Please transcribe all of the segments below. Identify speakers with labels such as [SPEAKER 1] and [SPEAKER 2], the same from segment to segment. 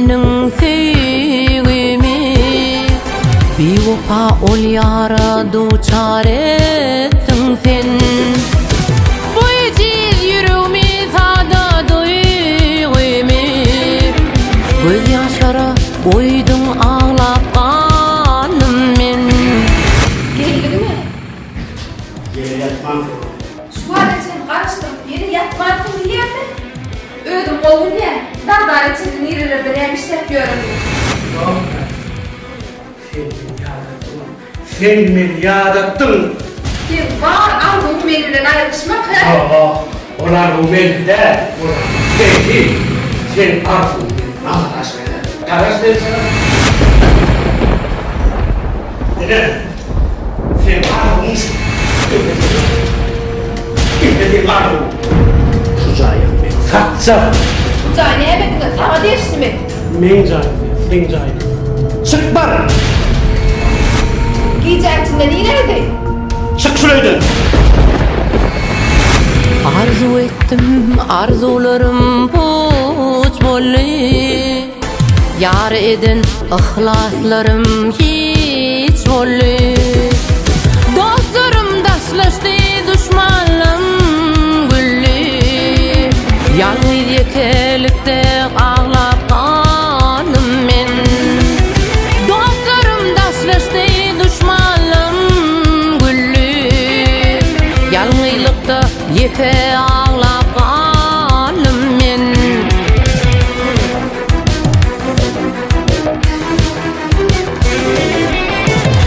[SPEAKER 1] meniň sevgimi bewefa ol ýara duçar etdiň sen. Bu eciz ýüregimi sada duýgymy göz ýaşlara boýdum ağlap ganym men.
[SPEAKER 2] Geldimi?
[SPEAKER 3] Yere yatmam.
[SPEAKER 2] Şu an için kaçtım. Yere yatmazsın diyemem. Ödüm oğlum ya. Dağlar için nerelerden yemişler görünüyor.
[SPEAKER 3] Sen beni yarattın.
[SPEAKER 2] Sen var aldığım menüden ayrışmak ha?
[SPEAKER 3] Onlar bu menüde. Sen aldın. Allah aşkına. Karaş verin sana. Neden? Sen aldın. Kimde aldın? Şu cahil beni satsa.
[SPEAKER 2] Bu cay neye bekliyor? Sana değişti mi?
[SPEAKER 3] Men cahil, sen cahil. Çık bana.
[SPEAKER 2] Giyeceğin içinde neyleydi?
[SPEAKER 3] Çık şuraydı.
[SPEAKER 1] Arzu etdim, arzularım puç bolly. Yar edin, ihlaslarım hiç bolly. Dostlarım daşlaşdy, düşmanlarım gülli. Yalnız yekelikde ağlap ganym men. Dostlarım daşlaşdy, düşmanlarım gülli. Yalnızlıkda yeke ağlap ganym men.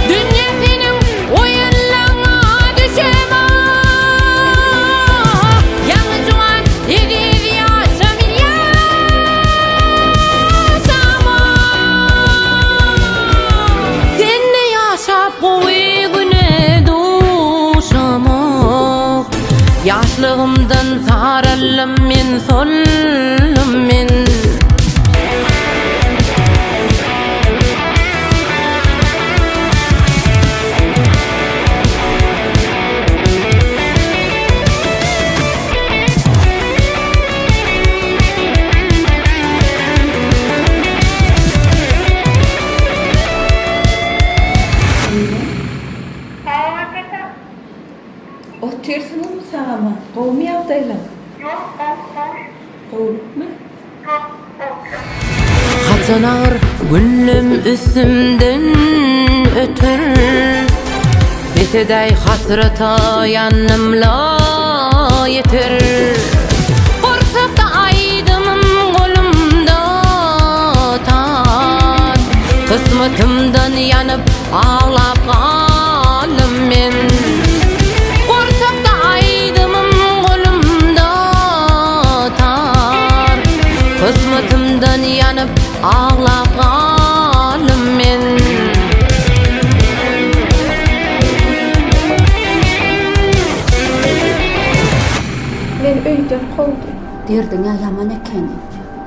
[SPEAKER 1] Dünya senin oyunlarına düşemem. Yanıcıman egiz yaşamın yaşamam. Seninle yaşap bu güne duşamam. Yaşlığımdan saralım men, sollum men.
[SPEAKER 2] Otuyorsunuz mu sana mı? Kovmuyor değilim. Kovuluk mu?
[SPEAKER 1] Haçan ağır günlüm üstümden ötür. Beteday hasrata yanımla yeter. Korsakta aydımım kolumda tar. Kısmetimden yanıp ağlap ganym men. Korsakta aydımım kolumda tar. Kısmetimden yanıp ağlap ganym men.
[SPEAKER 2] Ben öyden kovdum.
[SPEAKER 4] Derdin ya yaman ekeni.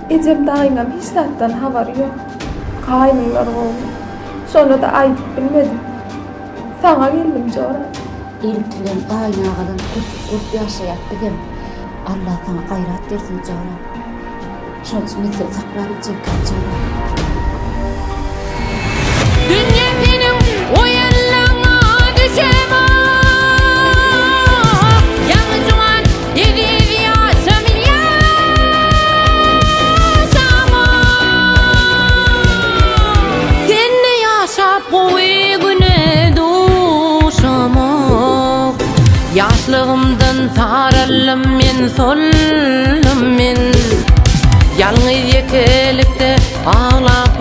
[SPEAKER 2] Ecem dayımam hiç zaten haber yok. Kaynımlar oldu. Sonra da ayıp bilmedim. Sana geldim sonra.
[SPEAKER 4] İltilen kaynağıdan kurt yaşayat dedim. Allah sana gayrat versin sonra. Şol için etse saklar çekkan sonra.
[SPEAKER 1] Dünya senin oyunlarına düşemem. Yanıcıman egiz yaşamın yaşamam. Seninle yaşap bu güne duşamam. Yaşlığımdan saralım men, sollum men. Yalnız yekelikde ağlap